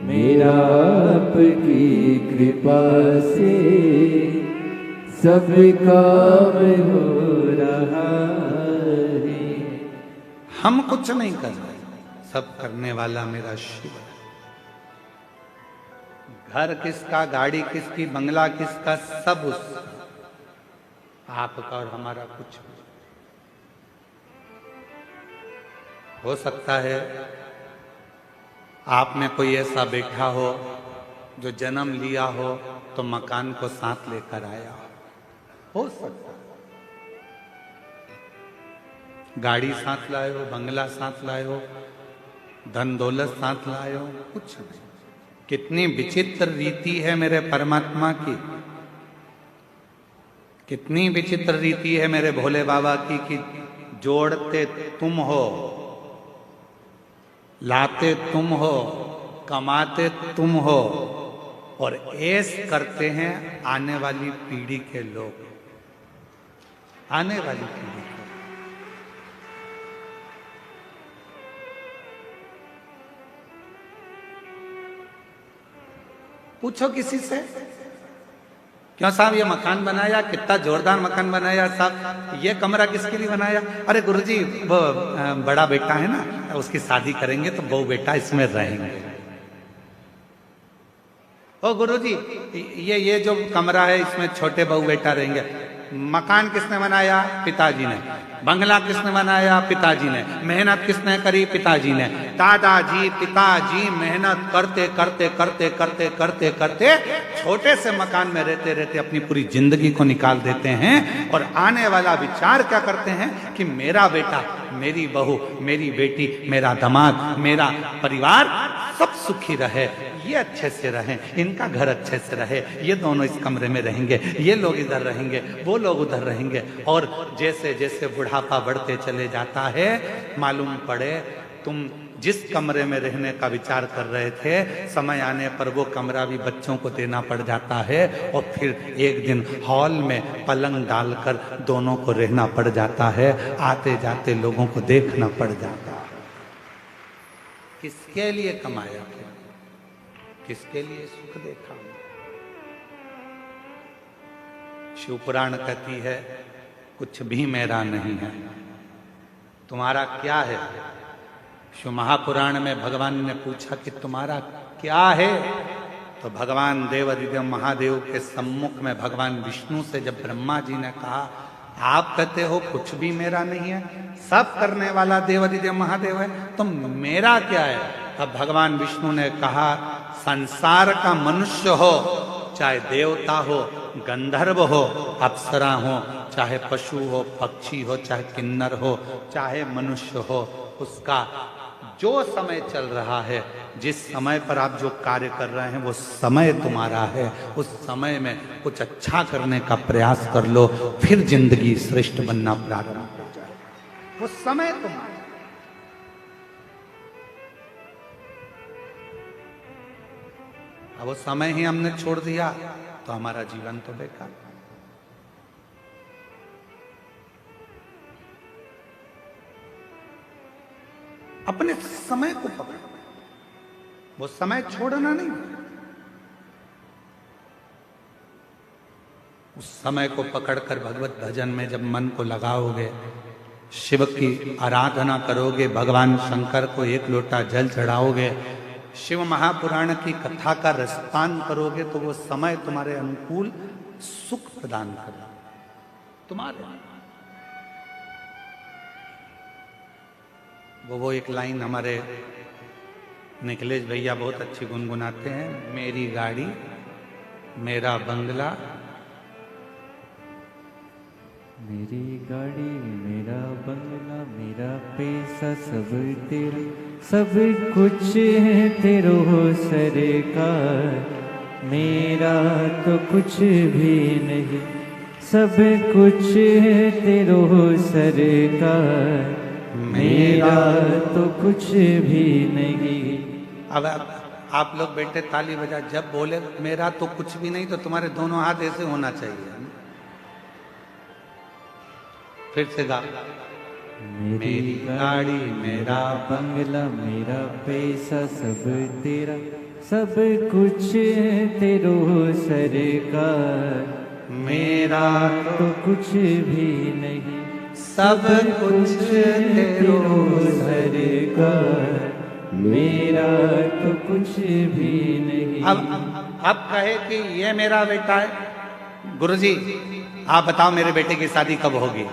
मेरा आपकी कृपा से सब काम हो रहा है। हम कुछ नहीं कर रहे, सब करने वाला मेरा शिव है। घर किसका, गाड़ी किसकी, बंगला किसका, सब उसका, आपका और हमारा कुछ नहीं। हो सकता है आप में कोई ऐसा बैठा हो जो जन्म लिया हो तो मकान को साथ लेकर आया हो सकता है। गाड़ी साथ लाए हो, बंगला साथ लाए हो, धन दौलत साथ लाए हो, कुछ नहीं। कितनी विचित्र रीति है मेरे परमात्मा की, कितनी विचित्र रीति है मेरे भोले बाबा की कि जोड़ते तुम हो, लाते तुम हो कमाते तुम हो और ऐश करते हैं आने वाली पीढ़ी के लोग, आने वाली पीढ़ी के। पूछो किसी से, क्यों साहब ये मकान बनाया, कितना जोरदार मकान बनाया साहब, ये कमरा किसके लिए बनाया? अरे गुरुजी वो बड़ा बेटा है ना, उसकी शादी करेंगे तो बहू बेटा इसमें रहेंगे। ओ गुरुजी ये जो कमरा है इसमें छोटे बहू बेटा रहेंगे। मकान किसने बनाया? पिताजी ने। बंगला किसने बनाया? पिताजी ने। मेहनत किसने करी? पिताजी ने। दादाजी पिताजी मेहनत करते करते करते करते करते करते छोटे से मकान में रहते रहते अपनी पूरी जिंदगी को निकाल देते हैं और आने वाला विचार क्या करते हैं कि मेरा बेटा, मेरी बहू, मेरी बेटी, मेरा दामाद, मेरा परिवार सब सुखी रहे, ये अच्छे से रहें, इनका घर अच्छे से रहे, ये दोनों इस कमरे में रहेंगे, ये लोग इधर रहेंगे, वो लोग उधर रहेंगे। और जैसे जैसे बुढ़ापा बढ़ते चले जाता है, मालूम पड़े तुम जिस कमरे में रहने का विचार कर रहे थे, समय आने पर वो कमरा भी बच्चों को देना पड़ जाता है और फिर एक दिन हॉल में पलंग डालकर दोनों को रहना पड़ जाता है, आते जाते लोगों को देखना पड़ जाता है। किसके लिए कमाया, किसके लिए सुख देखा? शिव पुराण कहती है कुछ भी मेरा नहीं है, तुम्हारा क्या है? शिव महापुराण में भगवान ने पूछा कि तुम्हारा क्या है? तो भगवान देवाधिदेव महादेव के सम्मुख में भगवान विष्णु से जब ब्रह्मा जी ने कहा आप कहते हो कुछ भी मेरा नहीं है, सब करने वाला देवाधिदेव महादेव है, तो मेरा क्या है? अब भगवान विष्णु ने कहा संसार का मनुष्य हो, चाहे देवता हो, गंधर्व हो, अप्सरा हो, चाहे पशु हो, पक्षी हो, चाहे किन्नर हो, चाहे मनुष्य हो, उसका जो समय चल रहा है, जिस समय पर आप जो कार्य कर रहे हैं वो समय तुम्हारा है। उस समय में कुछ अच्छा करने का प्रयास कर लो, फिर जिंदगी श्रेष्ठ बनना प्रारंभ हो जाए। वो समय तुम्हारा। अब वो समय ही हमने छोड़ दिया तो हमारा जीवन तो बेकार। अपने समय को पकड़ो, वो समय छोड़ना नहीं। उस समय को पकड़कर भगवत भजन में जब मन को लगाओगे, शिव की आराधना करोगे, भगवान शंकर को एक लोटा जल चढ़ाओगे, शिव महापुराण की कथा का रसपान करोगे, तो वो समय तुम्हारे अनुकूल सुख प्रदान करेगा तुम्हारे। वो एक लाइन हमारे निखिलेश भैया बहुत अच्छी गुनगुनाते हैं, मेरी गाड़ी मेरा बंगला, मेरी गाड़ी मेरा बंगला, मेरा पैसा सब तेरा, सब कुछ है तेरो सरकार, मेरा तो कुछ भी नहीं, सब कुछ है तेरो सरकार, मेरा तो कुछ भी नहीं। अब आप लोग बेटे ताली बजा, जब बोले मेरा तो कुछ भी नहीं तो तुम्हारे दोनों हाथ ऐसे होना चाहिए। फिर से गा, मेरी गाड़ी मेरा बंगला, मेरा पैसा सब तेरा, सब कुछ है तेरो सरकार, मेरा तो कुछ भी नहीं, सब कुछ तेरो सरकार, मेरा तो कुछ भी नहीं। अब कहे कि ये मेरा बेटा है, गुरुजी आप बताओ मेरे बेटे की शादी कब होगी?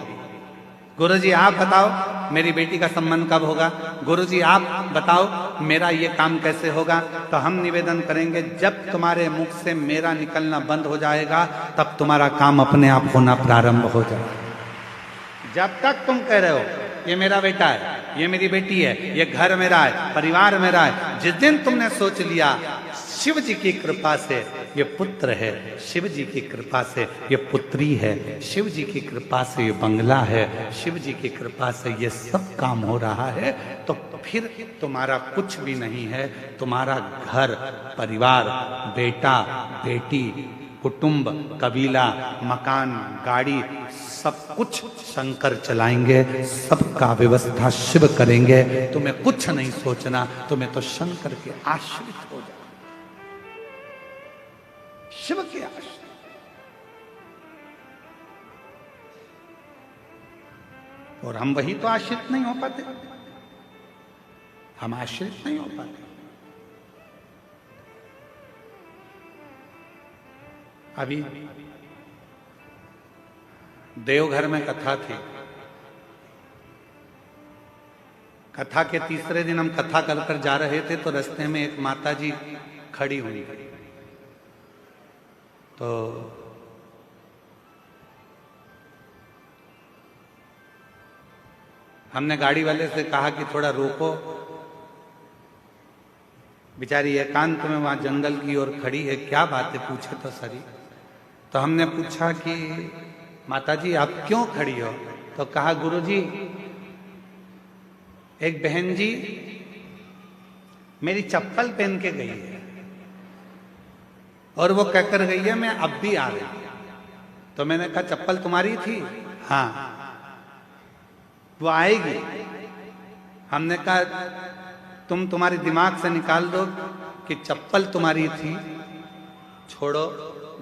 गुरुजी आप बताओ मेरी बेटी का संबंध कब होगा? गुरुजी आप बताओ मेरा ये काम कैसे होगा? तो हम निवेदन करेंगे जब तुम्हारे मुख से मेरा निकलना बंद हो जाएगा तब तुम्हारा काम अपने आप होना प्रारंभ हो जाएगा। जब तक तुम कह रहे हो ये मेरा बेटा है, ये मेरी बेटी है, ये घर मेरा है, परिवार मेरा है, जिस दिन तुमने सोच लिया शिव जी की कृपा से ये पुत्र है शिव जी की कृपा से, ये पुत्री है शिव जी की कृपा से, ये बंगला है शिव जी की कृपा से, ये सब काम हो रहा है, तो फिर तुम्हारा कुछ भी नहीं है। तुम्हारा घर परिवार, बेटा बेटी, कुटुंब, कबीला, मकान, गाड़ी, सब कुछ शंकर चलाएंगे, सबका व्यवस्था शिव करेंगे। तुम्हें कुछ नहीं सोचना, तुम्हें तो शंकर के आश्रित हो जाओ, शिव के आश्रित। और हम वही तो आश्रित नहीं हो पाते, हम आश्रित नहीं हो पाते। अभी देवघर में कथा थी, कथा के तीसरे दिन हम कथा कर जा रहे थे, तो रास्ते में एक माता जी खड़ी हुई, तो हमने गाड़ी वाले से कहा कि थोड़ा रोको, बेचारी एकांत में वहां जंगल की ओर खड़ी है, क्या बात है पूछे तो सरी। तो हमने पूछा कि माता जी आप क्यों खड़ी हो? तो कहा गुरुजी एक बहन जी मेरी चप्पल पहन के गई है और वो कहकर गई है मैं अब भी आ रही। तो मैंने कहा चप्पल तुम्हारी थी? हाँ। वो आएगी? हमने कहा तुम्हारे दिमाग से निकाल दो कि चप्पल तुम्हारी थी, छोड़ो,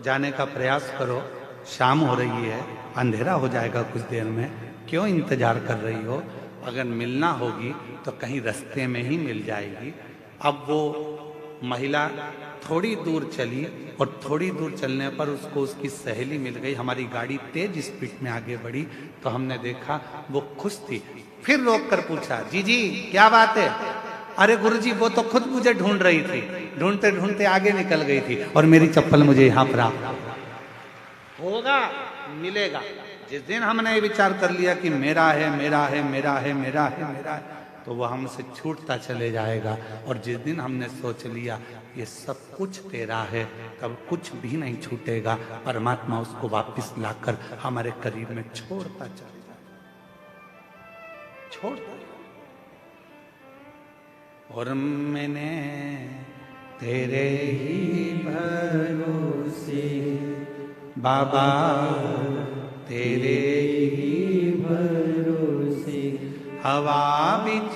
जाने का प्रयास करो, शाम हो रही है, अंधेरा हो जाएगा कुछ देर में, क्यों इंतजार कर रही हो? अगर मिलना होगी तो कहीं रास्ते में ही मिल जाएगी। अब वो महिला थोड़ी दूर चली और थोड़ी दूर चलने पर उसको उसकी सहेली मिल गई। हमारी गाड़ी तेज स्पीड में आगे बढ़ी तो हमने देखा वो खुश थी। फिर रोक कर पूछा जी जी क्या बात है? अरे गुरुजी वो तो खुद मुझे ढूंढ रही थी, ढूंढते ढूंढते आगे निकल गई थी और मेरी चप्पल मुझे यहाँ प्राप्त होगा, मिलेगा। जिस दिन हमने ये विचार कर लिया कि मेरा है मेरा है मेरा है मेरा है मेरा है, तो वो हमसे छूटता चले जाएगा। और जिस दिन हमने सोच लिया ये सब कुछ तेरा है, तब कुछ भी नहीं छूटेगा, परमात्मा उसको वापस लाकर हमारे करीब में छोड़ता चले जाएगा, छोड़ता। और मैंने तेरे ही भरोसे बाबा, तेरे ही भरोसे हवा बिच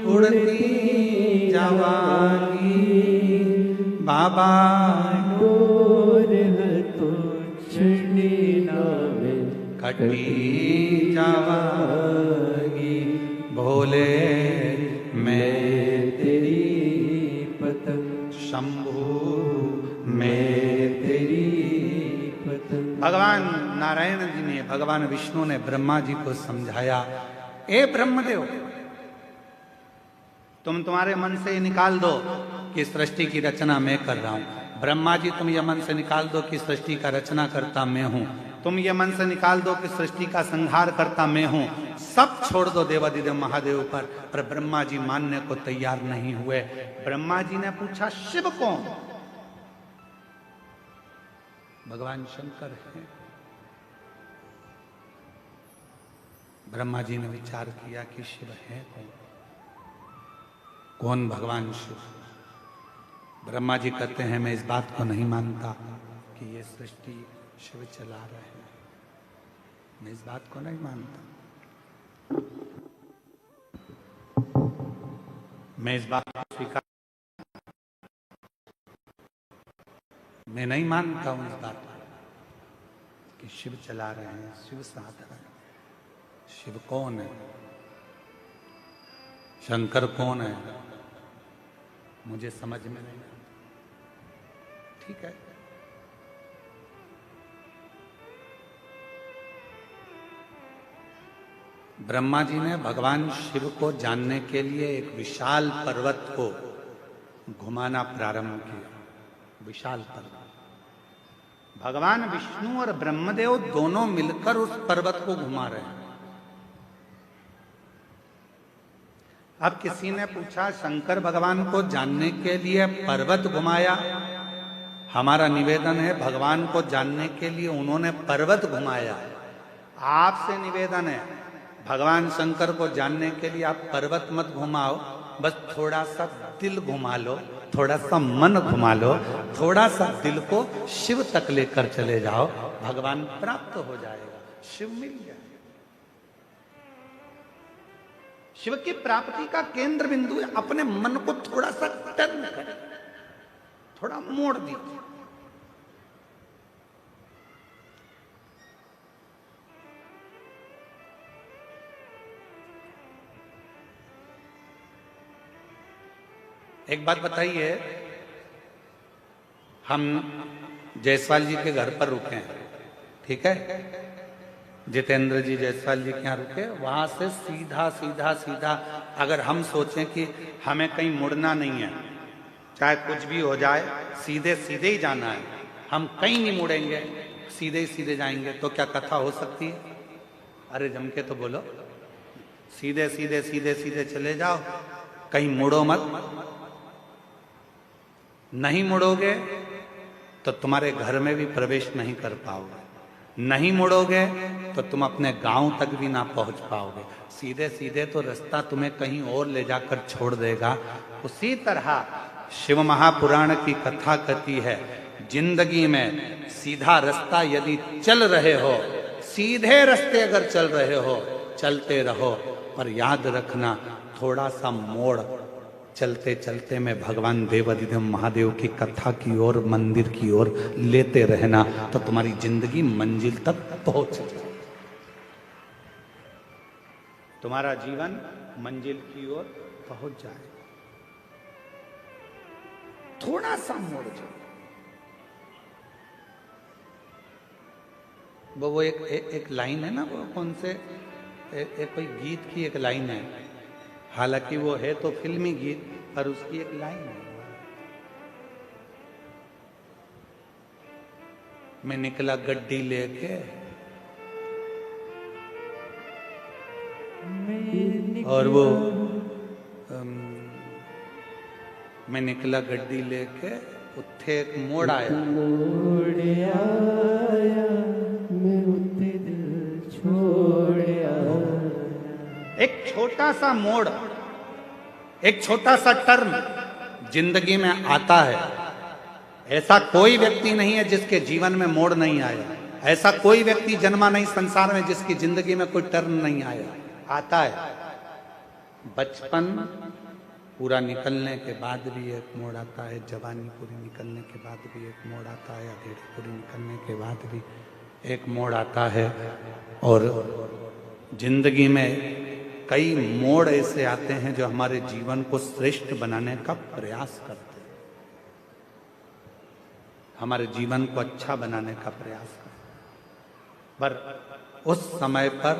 उड़ती जवानी बाबा, डोर तो छड़ी नावे कटी जावागी भोले मैं तेरी पतंग, शंभू मैं तेरी पतंग। भगवान नारायण जी ने, भगवान विष्णु ने ब्रह्मा जी को समझाया, ए ब्रह्मदेव तुम तुम्हारे मन से ये निकाल दो कि सृष्टि की रचना मैं कर रहा हूं। ब्रह्मा जी तुम ये मन से निकाल दो कि सृष्टि का रचना करता मैं हूं। तुम ये मन से निकाल दो कि सृष्टि का संहार करता मैं हूं। सब छोड़ दो देवादिदेव महादेव पर ब्रह्मा जी मानने को तैयार नहीं हुए। ब्रह्मा जी ने पूछा शिव कौन? भगवान शंकर है। ब्रह्मा जी ने विचार किया कि शिव है कौन? कौन भगवान शिव? ब्रह्मा जी कहते हैं मैं इस बात को नहीं मानता कि ये सृष्टि शिव चला रहे हैं, मैं इस बात को नहीं मानता, मैं इस बात को स्वीकार, मैं नहीं मानता हूं इस बात को कि शिव चला रहे हैं, शिव साधन है। शिव कौन है? शंकर कौन है? मुझे समझ में नहीं आता। ठीक है, ब्रह्मा जी ने भगवान शिव को जानने के लिए एक विशाल पर्वत को घुमाना प्रारंभ किया। विशाल पर्वत, भगवान विष्णु और ब्रह्मदेव दोनों मिलकर उस पर्वत को घुमा रहे हैं। अब किसी ने पूछा शंकर भगवान को जानने के लिए पर्वत घुमाया? हमारा निवेदन है, भगवान को जानने के लिए उन्होंने पर्वत घुमाया। आपसे निवेदन है, भगवान शंकर को जानने के लिए आप पर्वत मत घुमाओ, बस थोड़ा सा दिल घुमा लो, थोड़ा सा मन घुमा लो, थोड़ा सा दिल को शिव तक लेकर चले जाओ, भगवान प्राप्त हो जाएगा, शिव मिल जाएगा। शिव की प्राप्ति का केंद्र बिंदु है, अपने मन को थोड़ा सा टर्न करें, थोड़ा मोड़ दीजिए। एक बात बताइए, हम जायसवाल जी के घर पर रुके हैं, ठीक है, जितेंद्र जी जायसवाल जी के यहाँ रुके, वहां से सीधा सीधा सीधा अगर हम सोचें कि हमें कहीं मुड़ना नहीं है, चाहे कुछ भी हो जाए, सीधे सीधे ही जाना है, हम कहीं नहीं मुड़ेंगे, सीधे ही सीधे जाएंगे, तो क्या कथा हो सकती है? अरे जम के तो बोलो, सीधे सीधे सीधे सीधे चले जाओ, कहीं मुड़ो मत। नहीं मुड़ोगे तो तुम्हारे घर में भी प्रवेश नहीं कर पाओगे, नहीं मुड़ोगे तो तुम अपने गांव तक भी ना पहुंच पाओगे, सीधे सीधे तो रास्ता तुम्हें कहीं और ले जाकर छोड़ देगा। उसी तरह शिव महापुराण की कथा कहती है, जिंदगी में सीधा रास्ता यदि चल रहे हो, सीधे रास्ते अगर चल रहे हो, चलते रहो, पर याद रखना थोड़ा सा मोड़ चलते चलते में भगवान देवाधिदेव महादेव की कथा की ओर, मंदिर की ओर लेते रहना, तो तुम्हारी जिंदगी मंजिल तक पहुंच जाए, तुम्हारा जीवन मंजिल की ओर पहुंच जाए। थोड़ा सा मोड़ जाओ। वो एक लाइन है ना, वो कौन से कोई गीत की एक लाइन है, हालांकि वो है तो फिल्मी गीत, पर उसकी एक लाइन है, मैं निकला गड्डी लेके, और वो मैं निकला गड्डी लेके, उत्थे एक मोड़ आया, मैं उत्थे दिल छोड़ आया। एक छोटा सा मोड़, एक छोटा सा टर्न जिंदगी में आता है। ऐसा कोई व्यक्ति नहीं है जिसके जीवन में मोड़ नहीं आया, ऐसा कोई व्यक्ति जन्मा नहीं संसार में जिसकी जिंदगी में कोई टर्न नहीं आया, आता है। बचपन पूरा निकलने के बाद भी एक मोड़ आता है, जवानी पूरी निकलने के बाद भी एक मोड़ आता है, अधेड़ी पूरी निकलने के बाद भी एक मोड़ आता है, और जिंदगी में कई मोड़ ऐसे आते हैं जो हमारे जीवन को श्रेष्ठ बनाने का प्रयास करते हैं, हमारे जीवन को अच्छा बनाने का प्रयास करते हैं। पर उस समय पर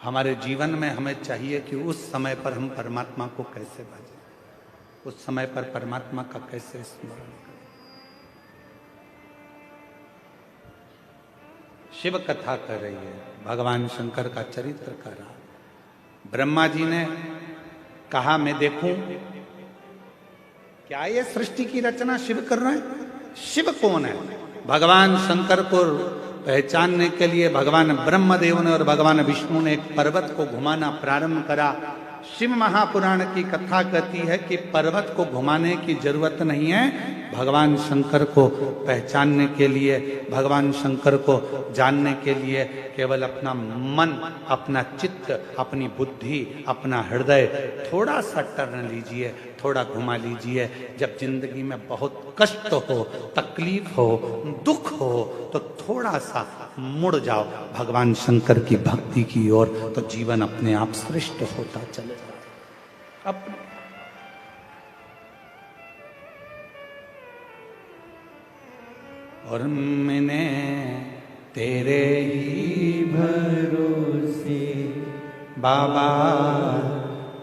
हमारे जीवन में हमें चाहिए कि उस समय पर हम परमात्मा को कैसे भजें, उस समय पर परमात्मा का कैसे स्मरण करें। शिव कथा कर रही है, भगवान शंकर का चरित्र कर रहा। ब्रह्मा जी ने कहा मैं देखूं क्या ये सृष्टि की रचना शिव कर रहे हैं? शिव कौन है? भगवान शंकर को पहचानने के लिए भगवान ब्रह्मदेव ने और भगवान विष्णु ने एक पर्वत को घुमाना प्रारंभ करा। शिव महापुराण की कथा कहती है कि पर्वत को घुमाने की जरूरत नहीं है, भगवान शंकर को पहचानने के लिए, भगवान शंकर को जानने के लिए केवल अपना मन, अपना चित्त, अपनी बुद्धि, अपना हृदय थोड़ा सा टर्न लीजिए, थोड़ा घुमा लीजिए। जब जिंदगी में बहुत कष्ट हो, तकलीफ हो, दुख हो, तो थोड़ा सा मुड़ जाओ भगवान शंकर की भक्ति की ओर, तो जीवन अपने आप श्रेष्ठ होता चले जाए। और मैंने तेरे ही भरोसे बाबा,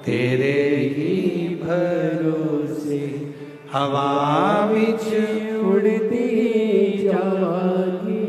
तेरे ही भरोसे हवा विच उड़ती जावांगी,